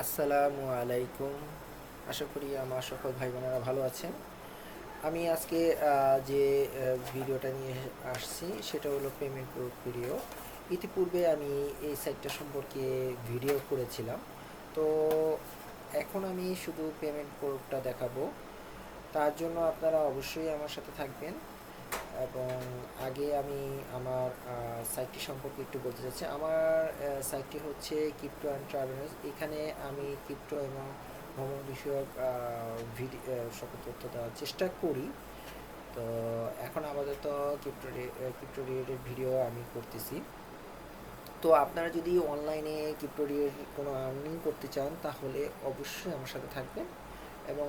আসসালামু আলাইকুম। আশা করি আমার সকল ভাই বোনেরা ভালো আছেন। আমি আজকে যে ভিডিওটা নিয়ে আসছি সেটা হলো পেমেন্ট প্রুফ ভিডিও। ইতিপূর্বে আমি এই সাইটটা সম্পর্কে ভিডিও করেছিলাম। তো এখন আমি শুধু পেমেন্ট প্রুফটা দেখাবো। তার জন্য আপনারা অবশ্যই আমার সাথে থাকবেন। এবং আগে আমি আমার সাইটটি সম্পর্কে একটু বলতে চাচ্ছি। আমার সাইটটি হচ্ছে ক্রিপ্টো অ্যান্ড ট্রাভেলস। এখানে আমি ক্রিপ্টো এবং ভ্রমণ বিষয়ক সকল তথ্য দেওয়ার চেষ্টা করি। তো এখন আপাতত ক্রিপ্টো রিলেটেড ভিডিও আমি করতেছি। তো আপনারা যদি অনলাইনে ক্রিপ্টো রিলেটেড কোনো আর্নিং করতে চান তাহলে অবশ্যই আমার সাথে থাকবেন এবং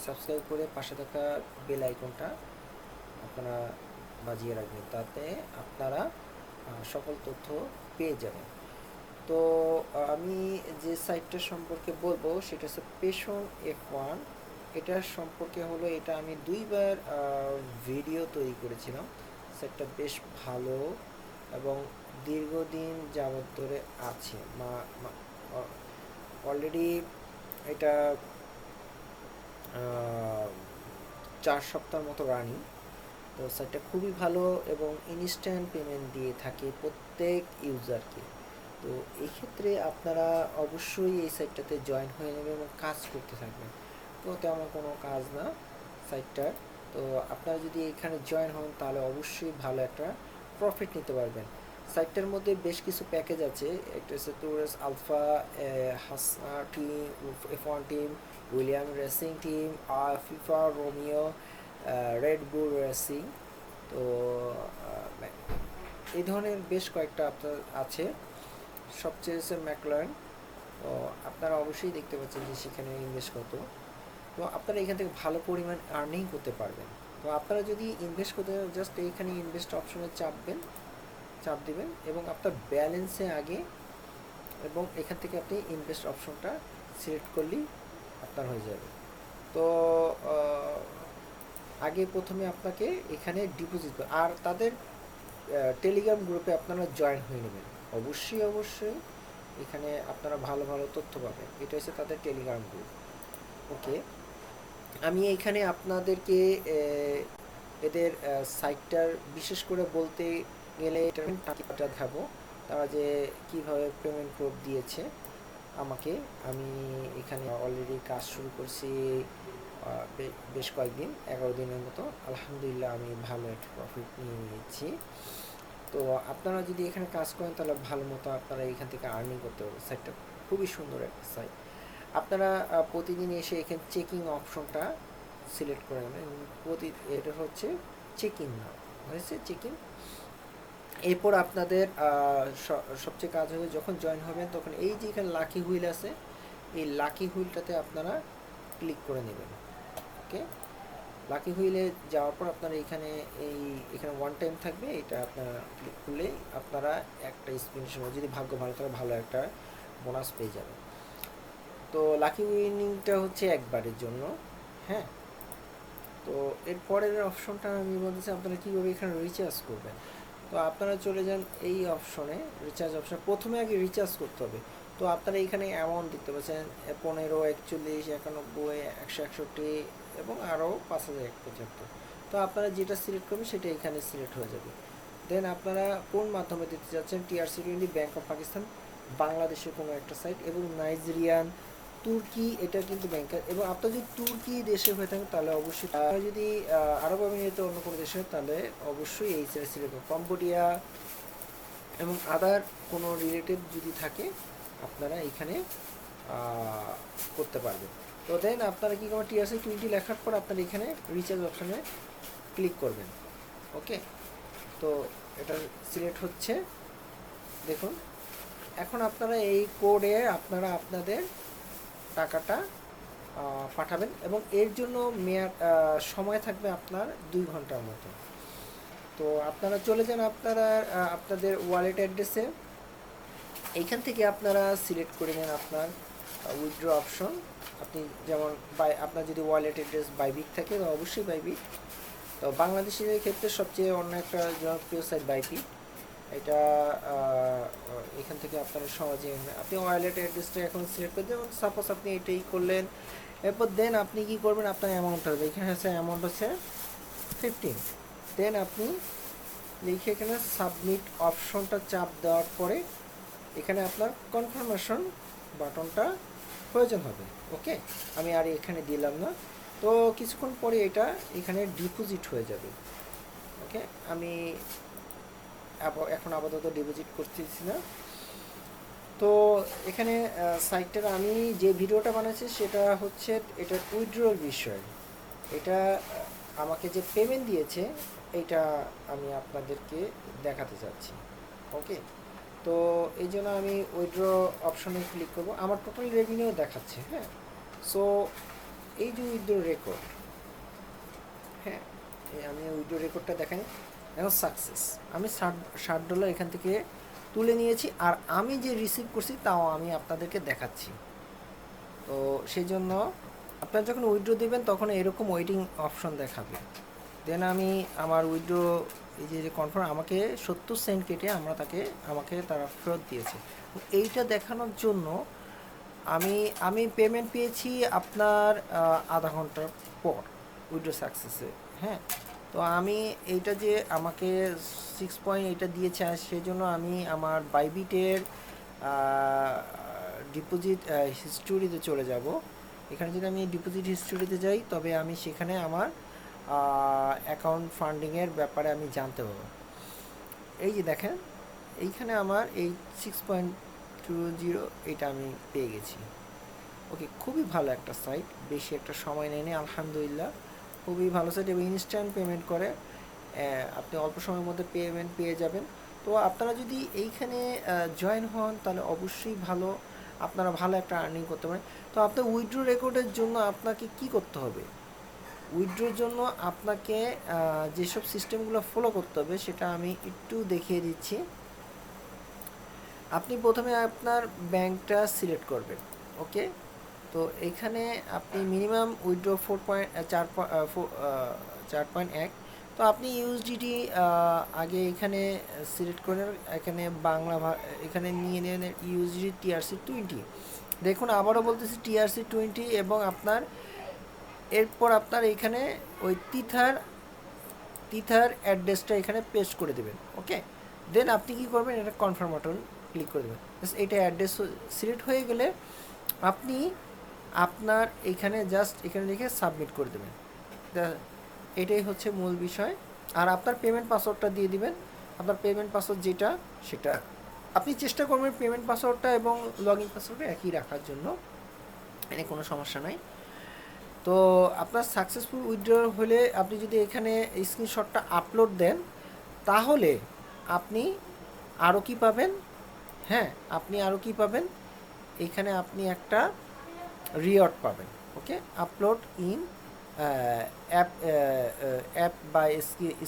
সাবস্ক্রাইব করে পাশে থাকা বেল আইকনটা আপনারা বাজিয়ে রাখবেন, তাতে আপনারা সকল তথ্য পেয়ে যাবেন। তো আমি যে সাইটটা সম্পর্কে বলবো সেটা হচ্ছে পেশন F1। এটার সম্পর্কে হলো, এটা আমি দুইবার ভিডিও তৈরি করেছিলাম। সাইটটা বেশ ভালো এবং দীর্ঘদিন যাবত ধরে আছে। অলরেডি এটা 4 সপ্তাহের মতো রানিং। তো সাইটটা খুবই ভালো এবং ইনস্ট্যান্ট পেমেন্ট দিয়ে থাকে প্রত্যেক ইউজারকে। তো এই ক্ষেত্রে আপনারা অবশ্যই এই সাইটটাতে জয়েন হয়ে নেবেন এবং কাজ করতে থাকবেন। তো তেমন কোনো কাজ না সাইটটার। তো আপনারা যদি এখানে জয়েন হন তাহলে অবশ্যই ভালো একটা প্রফিট নিতে পারবেন। সাইটটার মধ্যে বেশ কিছু প্যাকেজ আছে। একটা হচ্ছে টুরাস আলফা, হাসনা team, F1 team, William racing team, ফিফা রোমিও, রেড বুল রেসিং। তো এই ধরনের বেশ কয়েকটা আপনার আছে। সবচেয়ে হচ্ছে ম্যাকলারেন। তো আপনারা অবশ্যই দেখতে পাচ্ছেন যে সেখানে ইনভেস্ট কত। তো আপনারা এখান থেকে ভালো পরিমাণ আর্নিং করতে পারবেন। তো আপনারা যদি ইনভেস্ট করতে জাস্ট এইখানে ইনভেস্ট অপশনে চাপ দিবেন এবং আপনার ব্যালেন্সে আগে, এবং এখান থেকে আপনি ইনভেস্ট অপশনটা সিলেক্ট করলেই আপনার হয়ে যাবে। তো আগে প্রথমে আপনাকে এখানে ডিপোজিট আর তাদের টেলিগ্রাম গ্রুপে আপনারা জয়েন হয়ে নেবেন। অবশ্যই এখানে আপনারা ভালো ভালো তথ্য পাবেন। এটা হচ্ছে তাদের টেলিগ্রাম গ্রুপ। ওকে, আমি এখানে আপনাদেরকে এদের সাইটটার বিশেষ করে বলতে গেলে এটা দেখাবো তারা যে কীভাবে পেমেন্ট প্রুফ দিয়েছে আমাকে। আমি এখানে অলরেডি কাজ শুরু করছি বেশ কয়েকদিন, 11 দিনের মতো। আলহামদুলিল্লাহ আমি ভালো একটা প্রফিট নিয়ে নিয়েছি। তো আপনারা যদি এখানে কাজ করেন তাহলে ভালো মতো আপনারা এখান থেকে আর্নিং করতে পারবেন। সাইটটা খুবই সুন্দর একটা সাইট। আপনারা প্রতিদিন এসে এখানে চেকিং অপশনটা সিলেক্ট করে নেবেন। এটা হচ্ছে চেকিং না, হয়েছে চেকিং। এরপর আপনাদের সবচেয়ে কাজ হবে, যখন জয়েন হবেন তখন এই যে এখানে লাকি হুইল আছে, এই লাকি হুইলটাতে আপনারা ক্লিক করে নেবেন। ওকে, লাকি হুইলে যাওয়ার পর আপনারা এখানে ওয়ান টাইম থাকবে, এটা আপনারা ক্লিক করলেই আপনারা একটা স্পিনের সময় যদি ভাগ্য ভালো থাকে ভালো একটা বোনাস পেয়ে যাবেন। তো লাকি উইনিংটা হচ্ছে একবারের জন্য। হ্যাঁ, তো এরপরের অপশনটা আমি বলতেছি আপনারা কীভাবে এখানে রিচার্জ করবেন। তো আপনারা চলে যান এই অপশনে, রিচার্জ অপশন। প্রথমে আগে রিচার্জ করতে হবে। তো আপনারা এখানে অ্যামাউন্ট দেখতে পাচ্ছেন 15, 41, 91, 161 এবং আরও 5075। তো আপনারা যেটা সিলেক্ট করবেন সেটা এখানে সিলেক্ট হয়ে যাবে। দেন আপনারা কোন মাধ্যমে দিতে যাচ্ছেন, TRC20, ব্যাংক অফ পাকিস্তান, বাংলাদেশের কোনো একটা সাইট, এবং নাইজেরিয়ান, তুর্কি, এটা কিন্তু ব্যাংকার। এবং আপনার যদি তুর্কি দেশে হয়ে থাকে তাহলে অবশ্যই, যদি আরব আমিরাতে অন্য কোনো দেশে হয় তাহলে অবশ্যই এই সিলেক্ট করবেন। কম্বোডিয়া এবং আদার কোনো রিলেটিভ যদি থাকে আপনারা এখানে করতে পারবেন। তো দেন আপনারা কী করবেন, TRC20 লেখার পর আপনারা এখানে রিচার্জ অপশানে ক্লিক করবেন। ওকে, তো এটা সিলেক্ট হচ্ছে, দেখুন। এখন আপনারা এই কোডে আপনারা আপনাদের টাকাটা পাঠাবেন এবং এর জন্য সময় থাকবে আপনার 2 ঘন্টার মতো। তো আপনারা চলে যান আপনাদের ওয়ালেট অ্যাড্রেসে। এইখান থেকে আপনারা সিলেক্ট করে নেন আপনার উইথড্র অপশন। আপনি যেমন আপনার যদি ওয়ালেট অ্যাড্রেস বাইবিট থাকে তো অবশ্যই বাইবিট। তো বাংলাদেশের ক্ষেত্রে সবচেয়ে অন্য একটা জনপ্রিয় সাইট বাইবিট। এটা এখান থেকে আপনারা সহজে আপনি ওয়ালেট অ্যাড্রেসটা এখন সিলেক্ট করে দেবেন। সাপোজ আপনি এটাই করলেন, এরপর দেন আপনি কি করবেন, আপনার অ্যামাউন্টটা হবে এখানে আছে, অ্যামাউন্ট হচ্ছে 15। দেন আপনি লিখে এখানে সাবমিট অপশনটা চাপ দেওয়ার পরে এখানে আপনার কনফার্মেশন বাটনটা প্রয়োজন হবে। ওকে, আমি আর এখানে দিলাম না। তো কিছুক্ষণ পরে এটা এখানে ডিপোজিট হয়ে যাবে। ওকে, আমি এখন আপাতত ডিপোজিট করতেছি না। তো এখানে সাইটটার আমি যে ভিডিওটা বানাচ্ছি সেটা হচ্ছে এটা উইথড্রল বিষয়। এটা আমাকে যে পেমেন্ট দিয়েছে এটা আমি আপনাদেরকে দেখাতে চাচ্ছি। ওকে, তো এই জন্য আমি উইথড্র অপশনে ক্লিক করব। আমার টোটাল রেভিনিউ দেখাচ্ছে। হ্যাঁ, সো এই যে উইথড্র রেকর্ড, হ্যাঁ আমি উইথড্র রেকর্ডটা দেখাই। এখন সাকসেস, আমি $60 এখান থেকে তুলে নিয়েছি, আর আমি যে রিসিভ করছি তাও আমি আপনাদেরকে দেখাচ্ছি। তো সেই জন্য আপনারা যখন উইথড্র দেবেন তখন এরকম ওয়েটিং অপশন দেখাবে। দেন আমি আমার উইথড্র এই যে কনফার্ম আমাকে 70 সেন্ট কেটে আমাকে তারা ফেরত দিয়েছে। এইটা দেখানোর জন্য আমি পেমেন্ট পেয়েছি আপনার আধা ঘন্টার পর উইথড্র সাকসেসে। হ্যাঁ, তো আমি এইটা যে আমাকে 6 এটা দিয়েছে, সেই জন্য আমি আমার বাইবিটের ডিপোজিট হিস্টোরিতে চলে যাব। এখানে যদি আমি ডিপোজিট হিস্টোরিতে যাই তবে আমি সেখানে আমার অ্যাকাউন্ট ফান্ডিংয়ের ব্যাপারে আমি জানতে পারবো। এই যে দেখেন এইখানে আমার এই 6.20 এটা আমি পেয়ে গেছি। ওকে, খুবই ভালো একটা সাইট, বেশি একটা সময় নেয়নি, আলহামদুলিল্লাহ খুবই ভালো সাইট এবং ইনস্ট্যান্ট পেমেন্ট করে। আপনি অল্প সময়ের মধ্যে পেমেন্ট পেয়ে যাবেন। তো আপনারা যদি এইখানে জয়েন হন তাহলে অবশ্যই আপনারা ভালো একটা আর্নিং করতে পারেন। তো আপনার উইথড্র রেকর্ডের জন্য আপনাকে কি করতে হবে, উইথড্রোর জন্য আপনাকে যেসব সিস্টেমগুলো ফলো করতে হবে সেটা আমি একটু দেখিয়ে দিচ্ছি। আপনি প্রথমে আপনার ব্যাংকটা সিলেক্ট করবেন। ওকে, তো এখানে আপনি মিনিমাম উইথড্র 4.1। তো আপনি ইউএসডিটি আগে এখানে সিলেক্ট করে এখানে এখানে নিয়ে নেন ইউএসডিটি TRC20। দেখুন আবারও বলতেছি TRC20, এবং এরপর আপনার এখানে ওই তিথার অ্যাড্রেসটা এখানে পেস্ট করে দেবেন। ওকে, দেন আপনি কি করবেন, এটা কনফার্ম বাটন ক্লিক করে দেবেন। এটা অ্যাড্রেস সিলেক্ট হয়ে গেলে আপনি আপনার এখানে জাস্ট এখানে লিখে সাবমিট করে দেবেন। এটাই হচ্ছে মূল বিষয়। আর আপনার পেমেন্ট পাসওয়ার্ডটা দিয়ে দিবেন। আপনার পেমেন্ট পাসওয়ার্ড যেটা সেটা আপনি চেষ্টা করবেন পেমেন্ট পাসওয়ার্ডটা এবং লগ ইন পাসওয়ার্ডটা একই রাখার জন্য, এখানে কোনো সমস্যা নাই। তো আপনার সাকসেসফুল উইথড্র হলে আপনি যদি এখানে স্ক্রিনশটটা আপলোড দেন তাহলে আপনি আরও কি পাবেন, হ্যাঁ আপনি আরও কি পাবেন, এখানে আপনি একটা রিওয়ার্ড পাবেন। Okay, upload in app by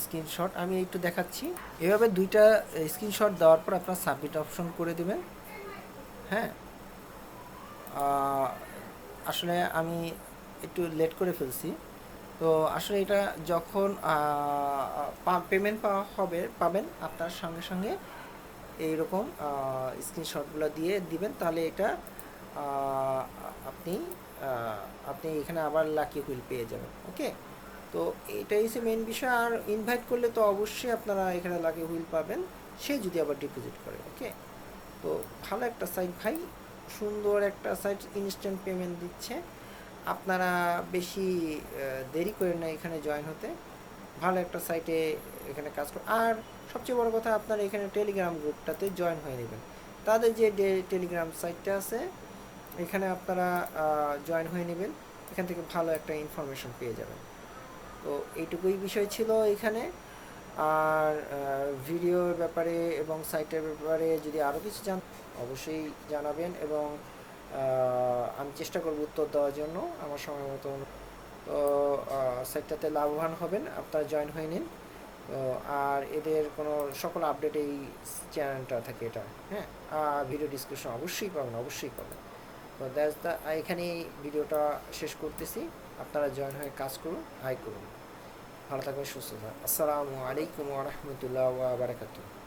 screenshot আমি একটু দেখাচ্ছি। এভাবে 2টা স্ক্রিনশট দেওয়ার পর আপনার সাবমিট অপশন করে দেবেন। হ্যাঁ, আসলে আমি একটু লেট করে ফেলছি। তো আসলে এটা যখন পেমেন্ট পাবেন আপনার সঙ্গে সঙ্গে এইরকম স্ক্রিনশটগুলো দিয়ে দিবেন, তাহলে এটা আপনি আপনি এখানে আবার লাকি হুইল পেয়ে যাবেন। ওকে, তো এটাই হচ্ছে মেন বিষয়। আর ইনভাইট করলে তো অবশ্যই আপনারা এখানে লাকি হুইল পাবেন, সে যদি আবার ডিপোজিট করে। ওকে, তো ভালো একটা সাইট ভাই, সুন্দর একটা সাইট, ইনস্ট্যান্ট পেমেন্ট দিচ্ছে। আপনারা বেশি দেরি করেন না এখানে জয়েন হতে, ভালো একটা সাইটে এখানে কাজ করে। আর সবচেয়ে বড় কথা, আপনারা এখানে টেলিগ্রাম গ্রুপটাতে জয়েন হয়ে নেবেন। তাদের যে টেলিগ্রাম সাইটটা আছে এখানে আপনারা জয়েন হয়ে নেবেন, এখান থেকে ভালো একটা ইনফরমেশন পেয়ে যাবেন। তো এইটুকুই বিষয় ছিল এখানে। আর ভিডিওর ব্যাপারে এবং সাইটের ব্যাপারে যদি আরও কিছু অবশ্যই জানাবেন, এবং আমি চেষ্টা করব উত্তর দেওয়ার জন্য আমার সময় মতো। তো সাইটটাতে লাভবান হবেন, আপনারা জয়েন হয়ে নিন। তো আর এদের কোনো সকল আপডেট এই চ্যানেলটা থাকে এটা। হ্যাঁ, ভিডিও ডিসক্রিপশন অবশ্যই পাবেন। তো এখানেই ভিডিওটা শেষ করতেছি। আপনারা জয়েন হয়ে কাজ করুন, আয় করুন, ভালো থাকবেন, সুস্থ থাকবেন। আসসালামু আলাইকুম ওয়া রাহমাতুল্লাহি ওয়া বারাকাতুহু।